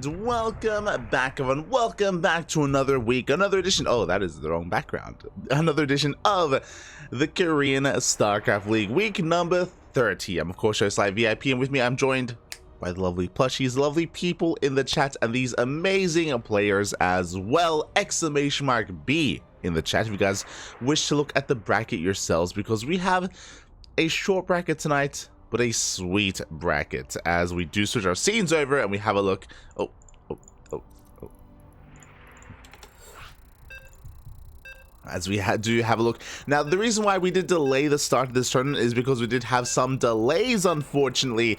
and welcome back, everyone. Welcome back to another week, another edition. Oh, that is the wrong background. Another edition of the Korean Starcraft League, week number 30. I'm, of course, your Sly VIP, and with me, I'm joined by the lovely plushies, lovely people in the chat, and these amazing players as well. Exclamation mark B in the chat if you guys wish to look at the bracket yourselves, because we have a short bracket tonight, but a sweet bracket as we do switch our scenes over and we have a look. As we do have a look. Now, the reason why we did delay the start of this tournament is because we did have some delays, unfortunately.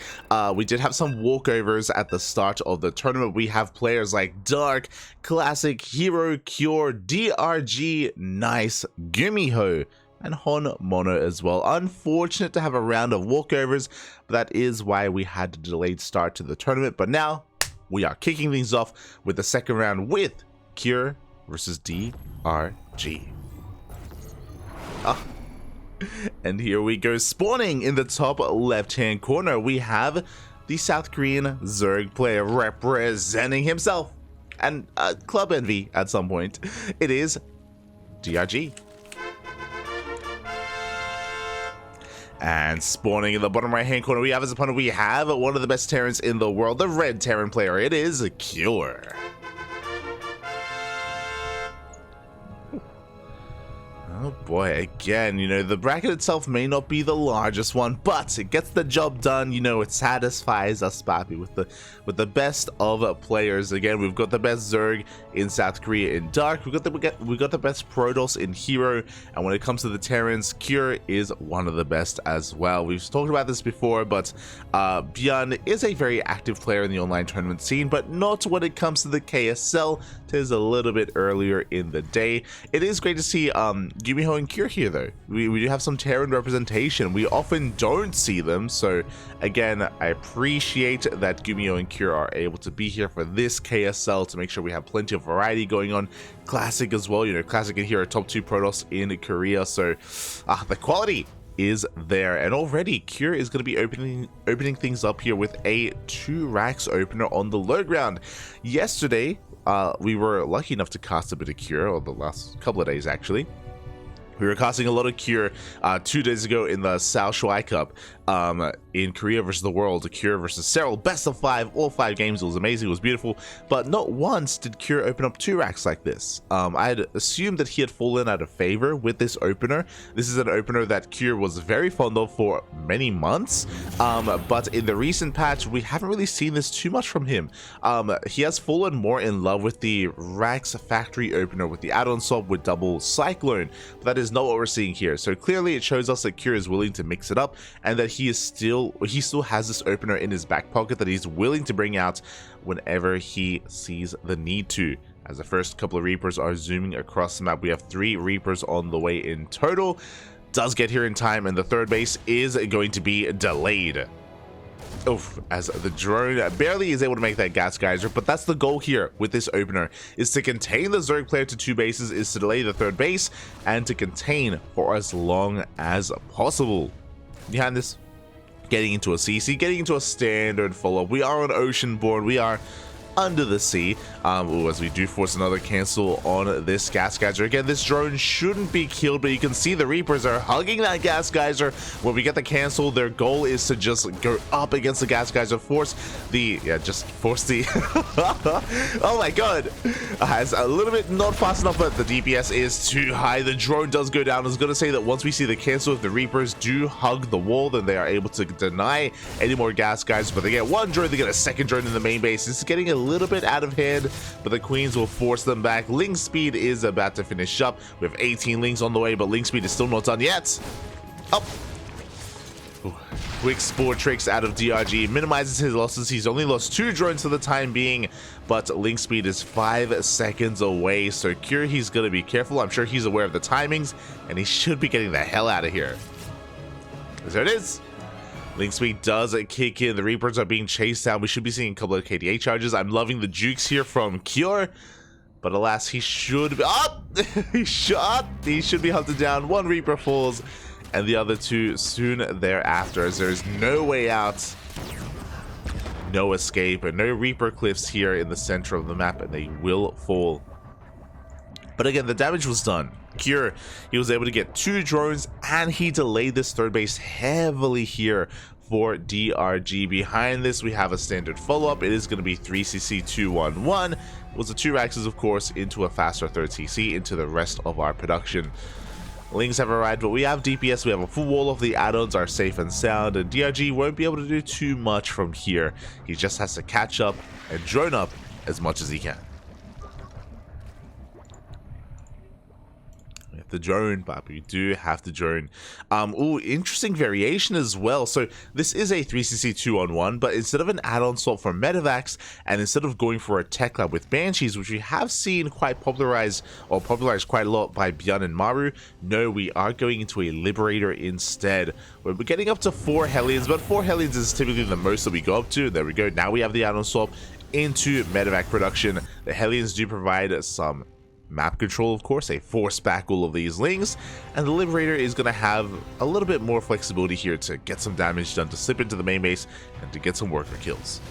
We did have some walkovers at the start of the tournament. We have players like Dark, Classic, Hero, Cure, DRG, Nice, Gumiho, and Hon Mono as well. Unfortunate to have a round of walkovers, but that is why we had a delayed start to the tournament. But now we are kicking things off with the second round with Cure versus DRG. And here we go. Spawning in the top left-hand corner, we have the South Korean Zerg player representing himself and Club Envy at some point. It is DRG. And spawning in the bottom right hand corner, we have as opponent, we have one of the best Terrans in the world, the red Terran player. It is Cure. Oh boy, again, you know, the bracket itself may not be the largest one, but it gets the job done. You know, it satisfies us, Papi, with the best of players. Again, we've got the best Zerg in South Korea in Dark. We got the best Protoss in Hero, and when it comes to the Terrans, Cure is one of the best as well. We've talked about this before, but Bjorn is a very active player in the online tournament scene, but not when it comes to the KSL. Tis a little bit earlier in the day. It is great to see Gumiho and Cure here, though. We do have some Terran representation. We often don't see them, so again, I appreciate that Gumiho and Cure are able to be here for this KSL to make sure we have plenty of variety going on. Classic as well, you know, Classic and Hero, top 2 Protoss in Korea, so the quality is there. And already Cure is going to be opening things up here with a 2 racks opener on the low ground. Yesterday, we were lucky enough to cast a bit of Cure, or the last couple of days actually. We were casting a lot of Cure 2 days ago in the Sao Shuai Cup in Korea versus the world. Cure versus Serral, best of 5, all 5 games. It was amazing, it was beautiful, but not once did Cure open up 2 racks like this. I had assumed that he had fallen out of favor with this opener. This is an opener that Cure was very fond of for many months, but in the recent patch, we haven't really seen this too much from him. He has fallen more in love with the racks factory opener with the add-on swap with double Cyclone, but that is not what we're seeing here. So clearly it shows us that Cure is willing to mix it up, and that he still has this opener in his back pocket that he's willing to bring out whenever he sees the need to. As the first couple of Reapers are zooming across the map, we have 3 Reapers on the way in total. Does get here in time, and the third base is going to be delayed. Oof, as the drone barely is able to make that gas geyser, but that's the goal here with this opener, is to contain the Zerg player to 2 bases, is to delay the third base, and to contain for as long as possible. Behind this, getting into a CC, getting into a standard follow-up. We are on Oceanborn, we are under the sea, as we do force another cancel on this gas geyser. Again, this drone shouldn't be killed, but you can see the Reapers are hugging that gas geyser. When we get the cancel, their goal is to just go up against the gas geyser, force the oh my god, it's a little bit not fast enough, but the DPS is too high. The drone does go down. I was going to say that once we see the cancel, if the Reapers do hug the wall, then they are able to deny any more gas geysers, but they get one drone, they get a second drone in the main base. This is getting a little bit out of hand, but the Queens will force them back. Link speed is about to finish up. We have 18 links on the way, but link speed is still not done yet. Up. Ooh. Quick sport tricks out of DRG, minimizes his losses. He's only lost 2 drones for the time being, but link speed is 5 seconds away, so Cure, he's gonna be careful. I'm sure he's aware of the timings, and he should be getting the hell out of here. There it is. Link speed does kick in. The Reapers are being chased down. We should be seeing a couple of KDA charges. I'm loving the jukes here from Cure, but alas, he should be he should be hunted down. 1 Reaper falls, and the other 2 soon thereafter, as there is no way out. no escape, and no Reaper cliffs here in the center of the map, and they will fall. But again, the damage was done. Cure, he was able to get 2 drones, and he delayed this third base heavily here for DRG. Behind this, we have a standard follow-up. It is going to be 3cc211. It was the 2 axes, of course, into a faster 3rd CC, into the rest of our production. Lings have arrived, but we have DPS, we have a full wall of the add-ons are safe and sound, and DRG won't be able to do too much from here. He just has to catch up and drone up as much as he can. The drone, Papi, you do have to drone. Oh, interesting variation as well. So this is a 3cc2-on-1, but instead of an add-on swap for Medivacs, and instead of going for a tech lab with Banshees, which we have seen quite popularized quite a lot by Björn and Maru, no, we are going into a Liberator instead. We're getting up to 4 Hellions, but 4 Hellions is typically the most that we go up to. There we go. Now we have the add-on swap into Medivac production. The Hellions do provide some map control, of course. They force back all of these Lings, and the Liberator is going to have a little bit more flexibility here to get some damage done, to slip into the main base, and to get some worker kills.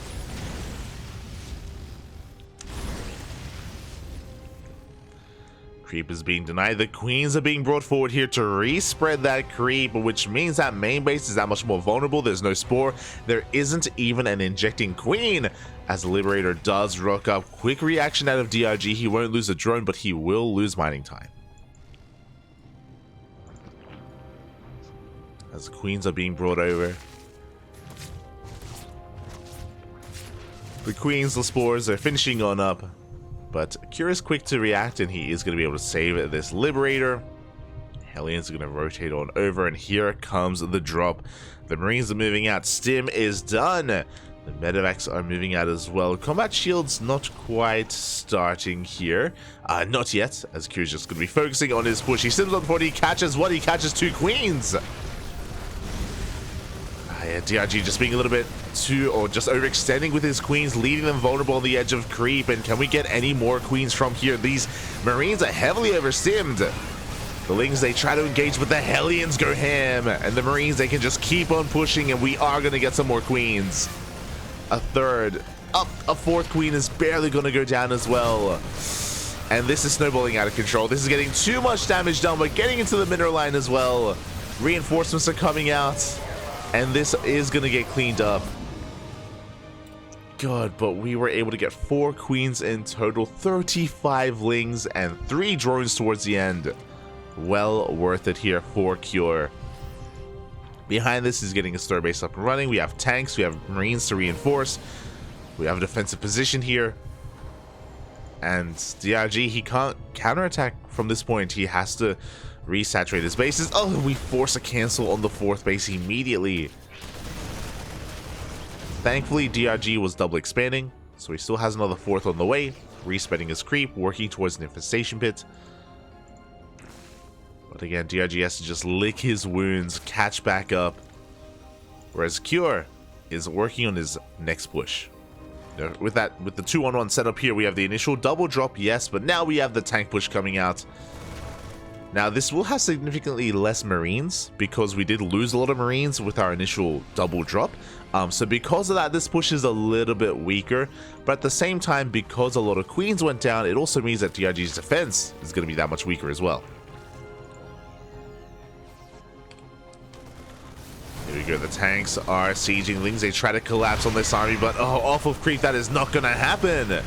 Creep is being denied. The Queens are being brought forward here to respread that creep, which means that main base is that much more vulnerable. There's no Spore. There isn't even an injecting Queen, as the Liberator does rock up. Quick reaction out of DRG. He won't lose a drone, but he will lose mining time. As the Queens are being brought over. The Queens, the Spores are finishing on up. But Cure is quick to react, and he is going to be able to save this Liberator. Hellions are going to rotate on over, and here comes the drop. The Marines are moving out. Stim is done. The Medivacs are moving out as well. Combat Shield's not quite starting here. Not yet, as Cure's just going to be focusing on his push. He stims on 40, he catches what? He catches 2 Queens. Yeah, DRG just being a little bit too, or just overextending with his Queens, leaving them vulnerable on the edge of creep. And can we get any more Queens from here? These Marines are heavily overstimmed. The Lings, they try to engage, but the Hellions go ham. And the Marines, they can just keep on pushing, and we are going to get some more Queens. A third. Up, a 4th Queen is barely going to go down as well. And this is snowballing out of control. This is getting too much damage done, but getting into the mineral line as well. Reinforcements are coming out. And this is going to get cleaned up. God, but we were able to get 4 Queens in total, 35 Lings, and 3 drones towards the end. Well worth it here for Cure. Behind this is getting a star base up and running. We have tanks, we have Marines to reinforce. We have a defensive position here. And DRG, he can't counterattack from this point. He has to resaturate his bases. Oh, we force a cancel on the 4th base immediately. Thankfully, DRG was double expanding, so he still has another 4th on the way, respreading his creep, working towards an infestation pit. But again, DRG has to just lick his wounds, catch back up, whereas Cure is working on his next push. With the 2-on-1 setup here, we have the initial double drop, yes, but now we have the tank push coming out. Now, this will have significantly less Marines, because we did lose a lot of Marines with our initial double drop. So because of that, this push is a little bit weaker. But at the same time, because a lot of Queens went down, it also means that DRG's defense is going to be that much weaker as well. Here we go. The tanks are sieging Lings. They try to collapse on this army, but oh, off of creep, that is not going to happen.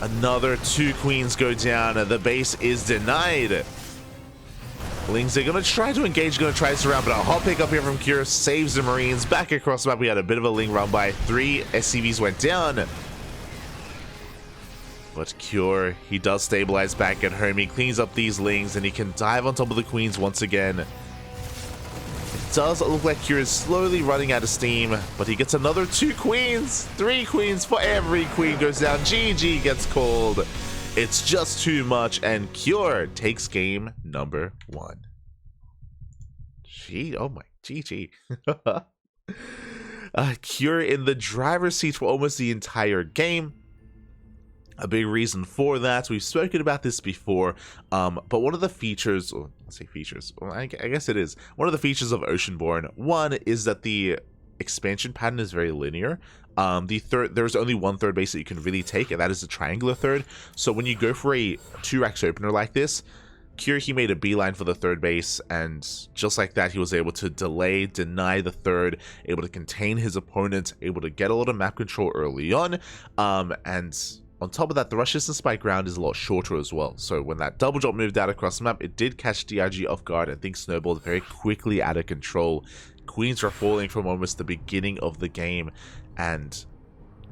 Another 2 Queens go down. The base is denied. Lings, they're going to try to engage, going to try to surround, but a hot pick up here from Cure saves the Marines. Back across the map, we had a bit of a Ling run by. 3 SCVs went down. But Cure, he does stabilize back at home. He cleans up these Lings, and he can dive on top of the Queens once again. It does look like Cure is slowly running out of steam, but he gets another 2 Queens. 3 Queens for every Queen goes down. GG gets called. It's just too much, and Cure takes game number 1. Oh my, GG. Cure in the driver's seat for almost the entire game. A big reason for that, we've spoken about this before, but one of the features, or let's say features, well, I guess it is, one of the features of Oceanborn, one is that the expansion pattern is very linear. There's only one third base that you can really take, and that is the triangular third. So when you go for a 2-racks opener like this, he made a beeline for the third base, and just like that, he was able to deny the third, able to contain his opponent, able to get a lot of map control early on, and on top of that, the rush distance by ground is a lot shorter as well. So when that double drop moved out across the map, it did catch DRG off guard, and things snowballed very quickly out of control. Queens were falling from almost the beginning of the game, and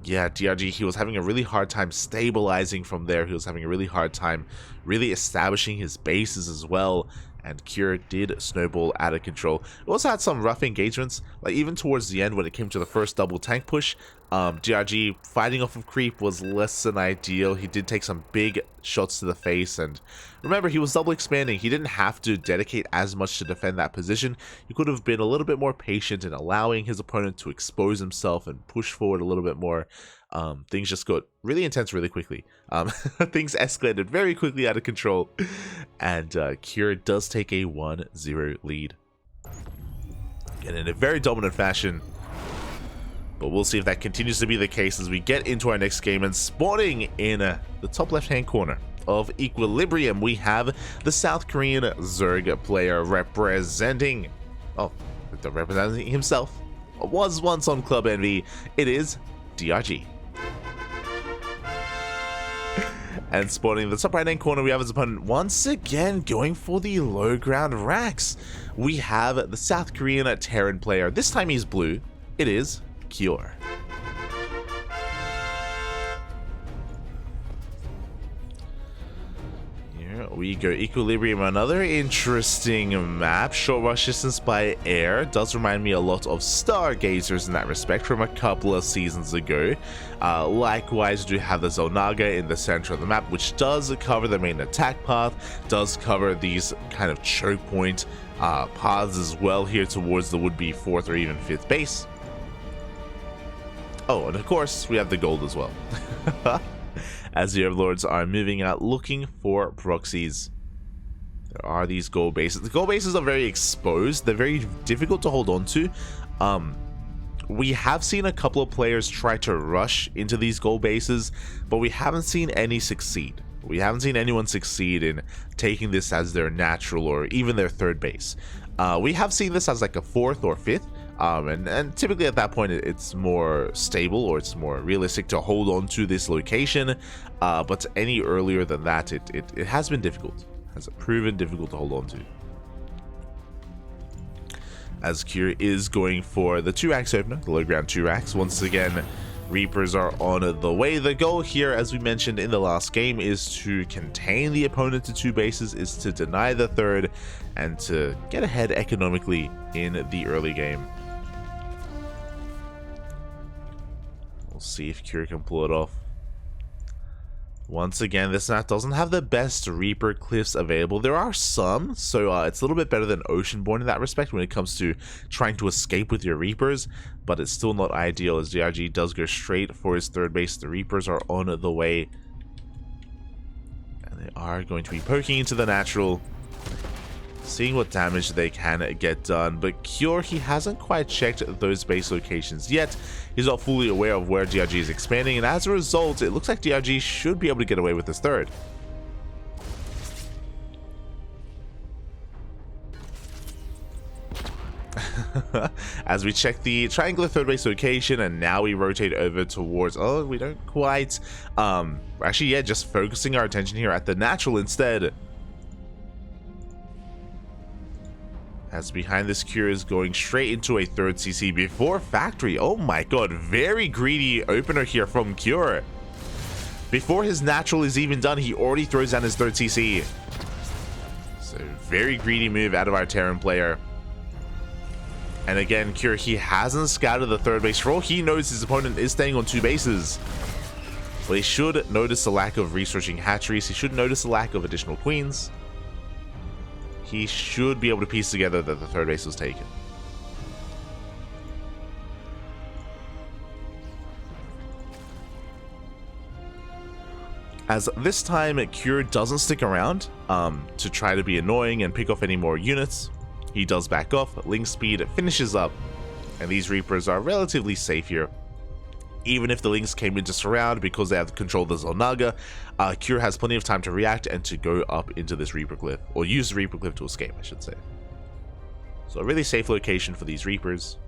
yeah, DRG, he was having a really hard time stabilizing from there. He was having a really hard time really establishing his bases as well, and Cure did snowball out of control. It also had some rough engagements, like even towards the end when it came to the first double tank push. DRG fighting off of creep was less than ideal. He did take some big shots to the face, and remember, he was double expanding. He didn't have to dedicate as much to defend that position. He could have been a little bit more patient in allowing his opponent to expose himself and push forward a little bit more. Things just got really intense really quickly. Things escalated very quickly out of control, and Cure does take a 1-0 lead, and in a very dominant fashion. But we'll see if that continues to be the case as we get into our next game. And spawning in the top left-hand corner of Equilibrium, we have the South Korean Zerg player representing himself. Was once on Club Envy. It is DRG. And spawning in the top right-hand corner, we have his opponent once again going for the low ground racks. We have the South Korean Terran player. This time he's blue. It is Cure. Here we go. Equilibrium, another interesting map. Short rush distance by air. Does remind me a lot of Stargazers in that respect from a couple of seasons ago. Likewise, we do have the Zonaga in the center of the map, which does cover the main attack path, does cover these kind of choke point paths as well here towards the would-be 4th or even 5th base. Oh, and of course, we have the gold as well. As the Overlords are moving out looking for proxies. There are these gold bases. The gold bases are very exposed. They're very difficult to hold on to. We have seen a couple of players try to rush into these gold bases, but we haven't seen any succeed. We haven't seen anyone succeed in taking this as their natural or even their third base. We have seen this as like a 4th or 5th. And typically at that point it's more stable, or it's more realistic to hold on to this location, but any earlier than that it has been difficult, has proven difficult to hold on to. As Cure is going for the 2-racks opener, the low ground 2-racks. Once again, Reapers are on the way. The goal here, as we mentioned in the last game, is to contain the opponent to 2 bases, is to deny the third, and to get ahead economically in the early game. We'll see if Cure can pull it off. Once again, this map doesn't have the best Reaper cliffs available. There are some, so it's a little bit better than Oceanborn in that respect when it comes to trying to escape with your Reapers, but it's still not ideal as DRG does go straight for his third base. The Reapers are on the way, and they are going to be poking into the natural, seeing what damage they can get done. But Cure, he hasn't quite checked those base locations yet. He's not fully aware of where DRG is expanding, and as a result, it looks like DRG should be able to get away with his third. As we check the triangular third base location, and now we rotate over towards, oh, we don't quite, actually, yeah, just focusing our attention here at the natural instead. As behind this, Cure is going straight into a third CC before factory. Oh my god, very greedy opener here from Cure. Before his natural is even done, he already throws down his third CC. So very greedy move out of our Terran player. And again, Cure, he hasn't scouted the third base. For all he knows, his opponent is staying on 2 bases. But he should notice the lack of researching hatcheries. He should notice the lack of additional queens. He should be able to piece together that the third base was taken. As this time, Cure doesn't stick around to try to be annoying and pick off any more units. He does back off. Link speed finishes up And these Reapers are relatively safe here. Even if the Lynx came into surround, because they have control of the Xel'Naga, Cure has plenty of time to react and to go up into this Reaper Glyph, or use the Reaper Glyph to escape, I should say. So a really safe location for these Reapers.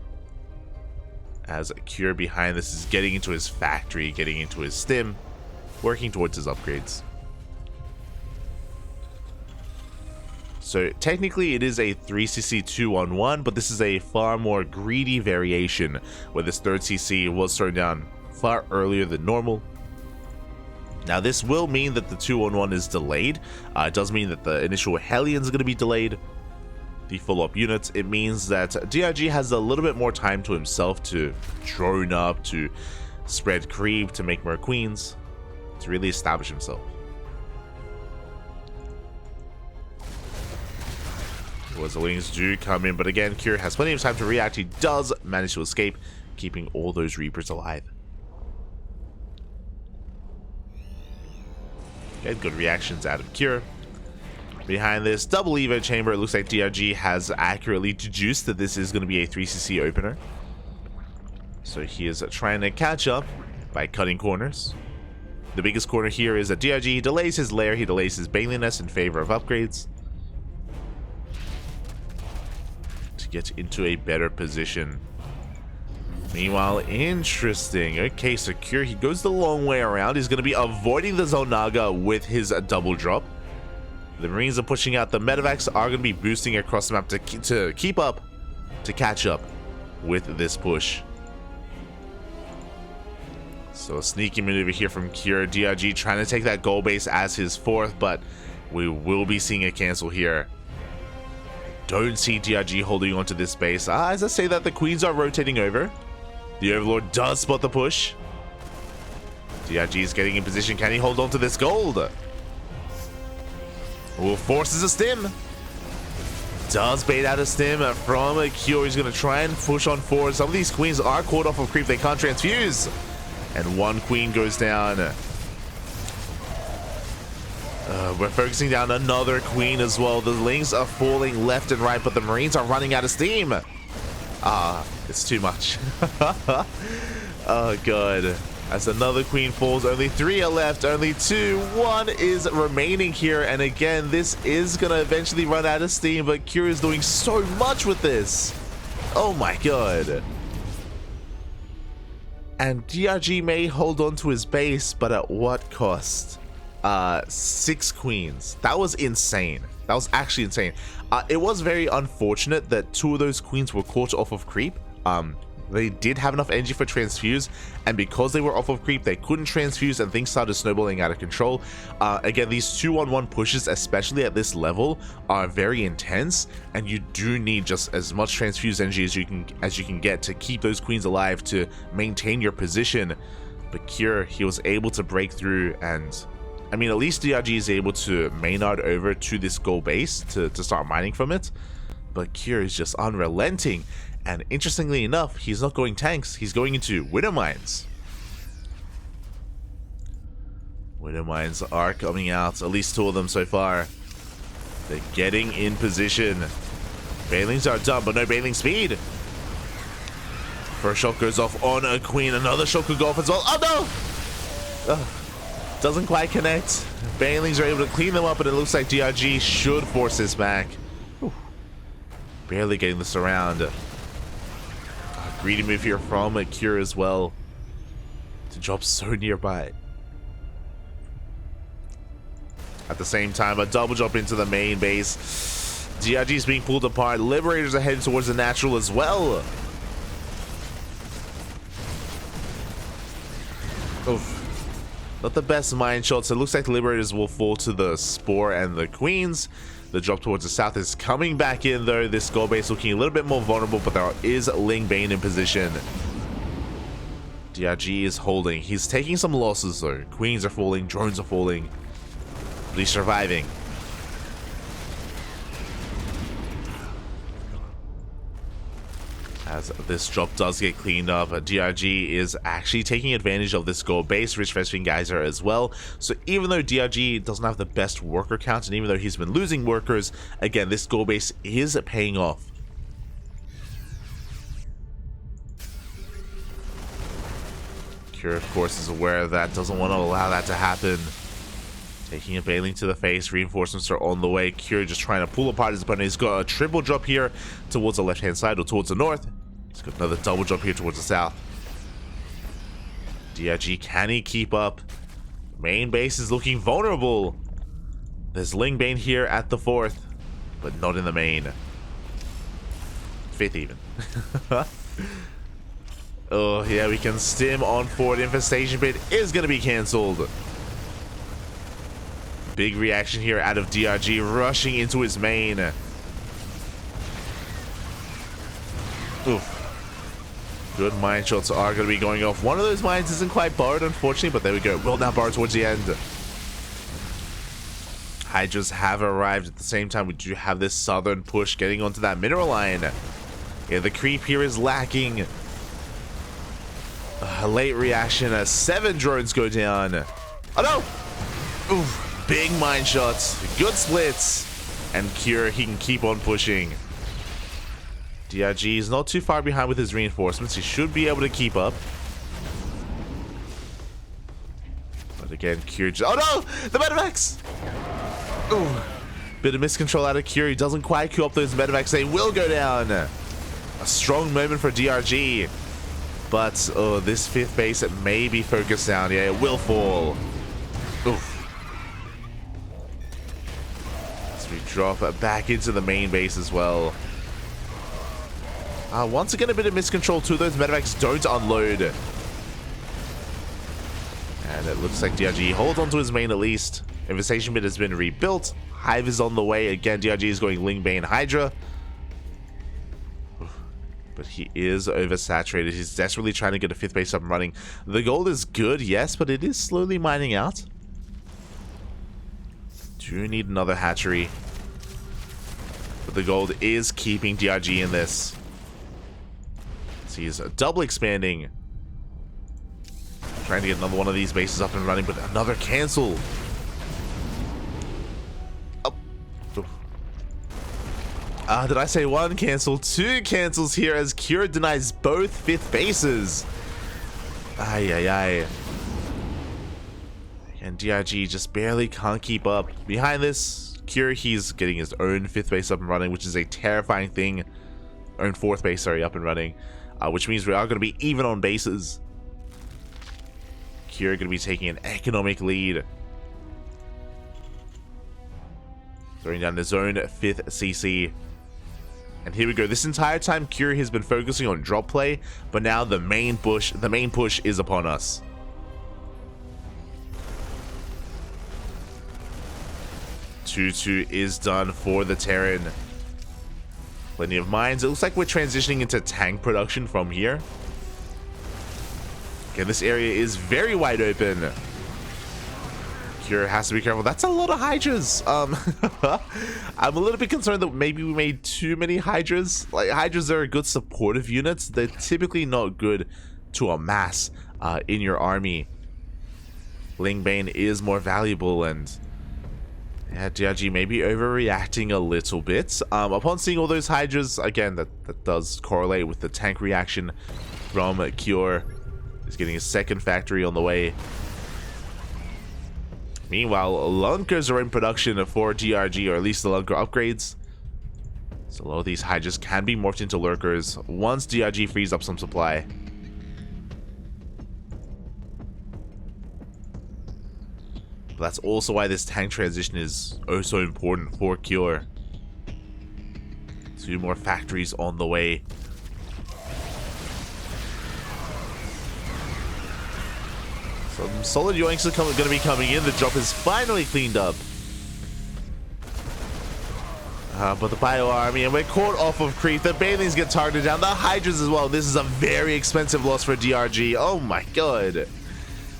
As Cure behind this is getting into his factory, getting into his stim, working towards his upgrades. So technically it is a 3cc 2-on-1, but this is a far more greedy variation, where this third CC was thrown down far earlier than normal. Now this will mean that the 2-on-1 is delayed. It does mean that the initial Hellions are going to be delayed. The follow-up units, it means that DRG has a little bit more time to himself to drone up, to spread creep, to make more queens, to really establish himself. The Wings do come in, but again, Cure has plenty of time to react. He does manage to escape, keeping all those Reapers alive. Okay, good reactions out of Cure. Behind this double Evo chamber, it looks like DRG has accurately deduced that this is going to be a 3cc opener. So he is trying to catch up by cutting corners. The biggest corner here is that DRG delays his lair, he delays his Baneling Nest in favor of upgrades, get into a better position. Meanwhile, interesting. Okay, so Cure, he goes the long way around. He's going to be avoiding the Xel'Naga with his double drop. The Marines are pushing out. The Medivacs are going to be boosting across the map to keep up, to catch up with this push. So a sneaky maneuver here from Cure. DRG trying to take that goal base as his fourth, but we will be seeing a cancel here. Don't see DRG holding onto this base. As I say that, the queens are rotating over. The Overlord does spot the push. DRG is getting in position. Can he hold on to this gold? Oh, forces a stim. Does bait out a stim from a Cure. He's going to try and push on forward. Some of these queens are caught off of creep. They can't transfuse. And one queen goes down. We're focusing down another queen as well. The Lings are falling left and right, but the Marines are running out of steam. It's too much. Oh, God. As another queen falls, only 3 are left, only 2. 1 is remaining here, and again, this is going to eventually run out of steam, but Cure is doing so much with this. Oh, my God. And DRG may hold on to his base, but at what cost? 6 queens. That was insane. That was actually insane. It was very unfortunate that 2 of those queens were caught off of creep. They did have enough energy for transfuse, and because they were off of creep, they couldn't transfuse, and things started snowballing out of control. Again, these 2-on-1 pushes, especially at this level, are very intense, and you do need just as much transfuse energy as you can get to keep those queens alive, to maintain your position. But Cure, he was able to break through, and I mean, at least DRG is able to Maynard over to this gold base to start mining from it. But Cure is just unrelenting. And interestingly enough, he's not going tanks. He's going into Widow Mines. Widow Mines are coming out. At least 2 of them so far. They're getting in position. Banelings are done, but no Baneling speed. First shot goes off on a queen. Another shot could go off as well. Oh, no! Doesn't quite connect. Banelings are able to clean them up, and it looks like DRG should force this back. Whew. Barely getting this around. Greedy move here from a Cure as well, to drop so nearby. At the same time, a double jump into the main base. DRG is being pulled apart. Liberators are heading towards the natural as well. Oof. Not the best mine shots. It looks like the Liberators will fall to the Spore and the Queens. The drop towards the south is coming back in, though. This gold base looking a little bit more vulnerable, but there is Ling Bane in position. DRG is holding. He's taking some losses, though. Queens are falling. Drones are falling. But he's surviving. As this drop does get cleaned up, DRG is actually taking advantage of this gold base, Rich Vesting Geyser as well. So even though DRG doesn't have the best worker count, and even though he's been losing workers, again, this gold base is paying off. Cure, of course, is aware of that, doesn't want to allow that to happen. Taking a bailing to the face, reinforcements are on the way. Cure just trying to pull apart his opponent. He's got a triple drop here towards the left-hand side or towards the north. He's got another double drop here towards the south. DRG, can he keep up? Main base is looking vulnerable. There's Lingbane here at the fourth, but not in the main. Fifth even. Oh, yeah, we can stim on forward. Infestation Pit is going to be cancelled. Big reaction here out of DRG, rushing into his main. Oof. Good mine shots are going to be going off. One of those mines isn't quite borrowed, unfortunately, but there we go. Well, now borrowed towards the end. Hydras have arrived at the same time. We do have this southern push getting onto that mineral line. Yeah, the creep here is lacking. A late reaction as 7 drones go down. Oh no! Oof. Big mine shots. Good splits. And Cure, he can keep on pushing. DRG is not too far behind with his reinforcements. He should be able to keep up. But again, Cure oh no! The medevacs! Ooh. Bit of miscontrol out of Cure. He doesn't quite queue up those medevacs. They will go down. A strong moment for DRG. But oh, this 5th base, it may be focused down. Yeah, it will fall. Oof. As we drop back into the main base as well. Once again, a bit of miscontrol too. Those medevacs don't unload. And it looks like DRG holds onto his main at least. Infestation Pit has been rebuilt. Hive is on the way. Again, DRG is going Lingbane Hydra. But he is oversaturated. He's desperately trying to get a 5th base up and running. The gold is good, yes, but it is slowly mining out. Do need another hatchery. But the gold is keeping DRG in this. So he's double expanding. Trying to get another one of these bases up and running, but another cancel. Did I say 1 cancel? 2 cancels here as Cure denies both 5th bases. Ay, ay, ay. And DRG just barely can't keep up. Behind this, Cure, he's getting his own 5th base up and running, which is a terrifying thing. Own 4th base, sorry, up and running. Which means we are going to be even on bases. Cure going to be taking an economic lead. Throwing down his own 5th CC. And here we go. This entire time, Cure has been focusing on drop play, but now the main push is upon us. Two is done for the Terran. Plenty of mines. It looks like we're transitioning into tank production from here. Okay, this area is very wide open. Cure has to be careful. That's a lot of Hydras. I'm a little bit concerned that maybe we made too many Hydras. Like, Hydras are good supportive units. They're typically not good to amass in your army. Lingbane is more valuable, and yeah, DRG may be overreacting a little bit. Upon seeing all those Hydras, again, that does correlate with the tank reaction from Cure. He's getting his 2nd factory on the way. Meanwhile, Lunkers are in production for DRG, or at least the Lunker upgrades. So a lot of these Hydras can be morphed into Lurkers once DRG frees up some supply. But that's also why this tank transition is oh so important for Cure. 2 more factories on the way. Some solid yoinks are going to be coming in. The drop is finally cleaned up. But the Bio Army, and we're caught off of creep. The Banelings get targeted down. The Hydras as well. This is a very expensive loss for DRG. Oh my god.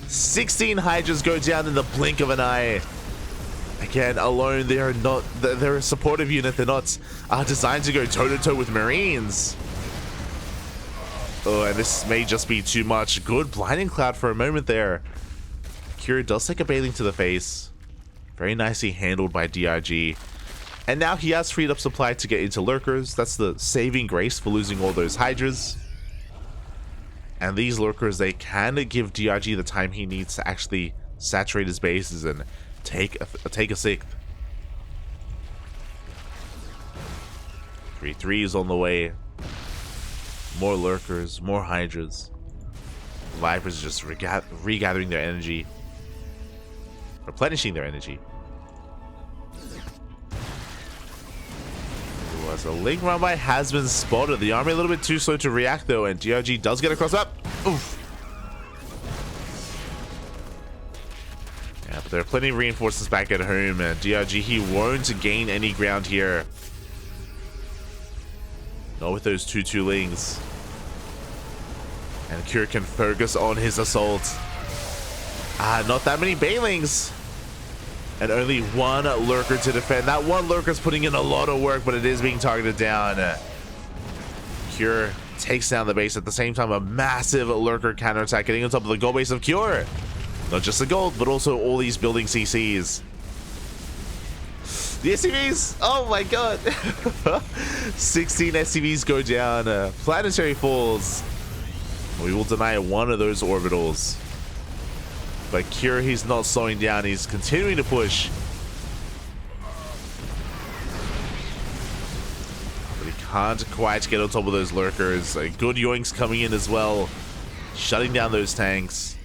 16 Hydras go down in the blink of an eye. Again, alone, they're a supportive unit. They're not designed to go toe-to-toe with Marines. Oh, and this may just be too much. Good blinding cloud for a moment there. Cure does take a bailing to the face. Very nicely handled by DRG. And now he has freed up supply to get into Lurkers. That's the saving grace for losing all those Hydras. And these lurkers, they kind of give DRG the time he needs to actually saturate his bases and take a sixth. 3-3 is on the way. More lurkers, more hydras. Vipers just regathering their energy, replenishing their energy. A link run by has been spotted. The army a little bit too slow to react though, and DRG does get across up. Oof. Yeah, but there are plenty of reinforcements back at home, and DRG, he won't gain any ground here. Not with those 2-2 lings. And Kure can focus on his assault. Not that many banelings. And only one lurker to defend. That one lurker's putting in a lot of work, but it is being targeted down. Kure takes down the base. At the same time, a massive lurker counterattack getting on top of the gold base of Kure. Not just the gold, but also all these building CCs. The SCVs! Oh my god! 16 SCVs go down. Planetary falls. We will deny one of those orbitals. But Kure, he's not slowing down. He's continuing to push. But he can't quite get on top of those lurkers. Good yoinks coming in as well. Shutting down those tanks.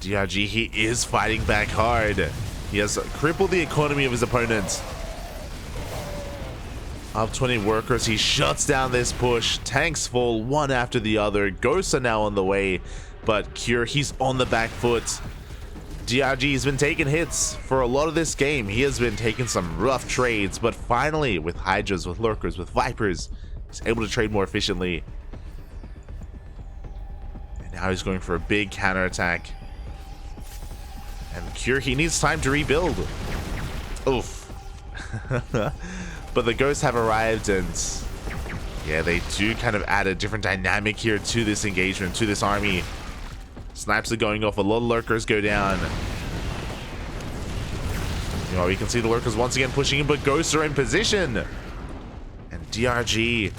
DRG, he is fighting back hard. He has crippled the economy of his opponent. Up 20 workers. He shuts down this push. Tanks fall one after the other. Ghosts are now on the way. But Kure, he's on the back foot. DRG has been taking hits for a lot of this game. He has been taking some rough trades, but finally, with hydras, with lurkers, with vipers, he's able to trade more efficiently. And now he's going for a big counterattack. And Kure, he needs time to rebuild. Oof. But the ghosts have arrived, and yeah, they do kind of add a different dynamic here to this engagement, to this army. Snipes are going off. A lot of lurkers go down. You know, you can see the lurkers once again pushing in, but ghosts are in position. And DRG,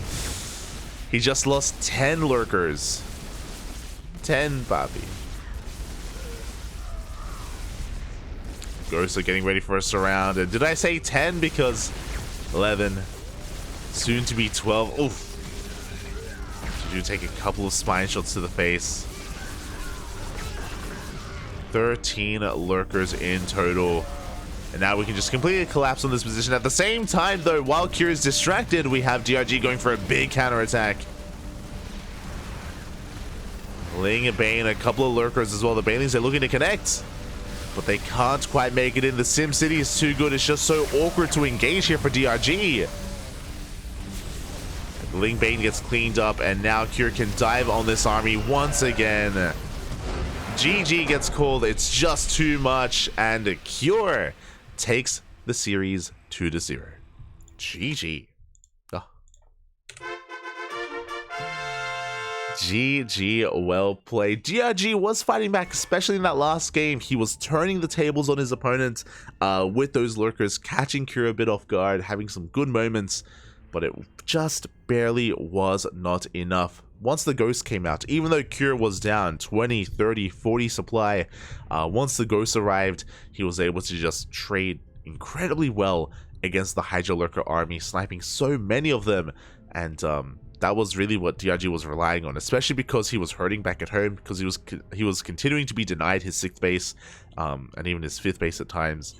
he just lost 10 lurkers. 10, Bobby. Ghosts are getting ready for a surround. And did I say 10? Because 11, soon to be 12. Oof. You do take a couple of spine shots to the face. 13 lurkers in total. And now we can just completely collapse on this position. At the same time, though, while Kure is distracted, we have DRG going for a big counterattack. Ling and Bane, a couple of lurkers as well. The Banelings are looking to connect, but they can't quite make it in. The Sim City is too good. It's just so awkward to engage here for DRG. Ling Bane gets cleaned up, and now Kure can dive on this army once again. GG gets called. It's just too much, and Kure takes the series 2-0. GG. Oh. GG, well played. DRG was fighting back, especially in that last game. He was turning the tables on his opponent with those lurkers, catching Kure a bit off guard, having some good moments, but it just barely was not enough. Once the ghost came out, even though Kure was down 20, 30, 40 supply, once the ghost arrived, he was able to just trade incredibly well against the Hydra Lurker army, sniping so many of them. And that was really what DRG was relying on, especially because he was hurting back at home, because he was continuing to be denied his 6th base and even his 5th base at times.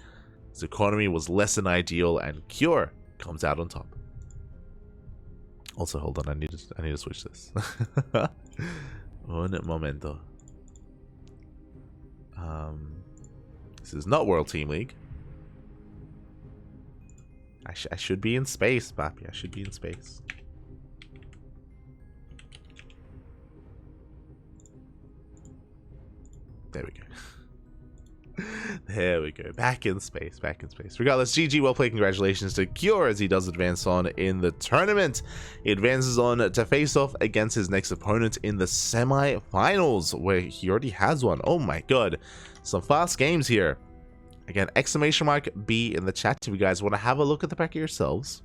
His economy was less than ideal, and Kure comes out on top. Also, hold on, I need to switch this. Un momento. This is not World Team League. I should be in space, Papi. I should be in space. There we go. There we go. Back in space. Back in space. Regardless, GG, well played. Congratulations to Kure as he does advance on in the tournament. He advances on to face off against his next opponent in the semi-finals, where he already has one. Oh my god. Some fast games here. Again, exclamation mark B in the chat if you guys want to have a look at the pack yourselves.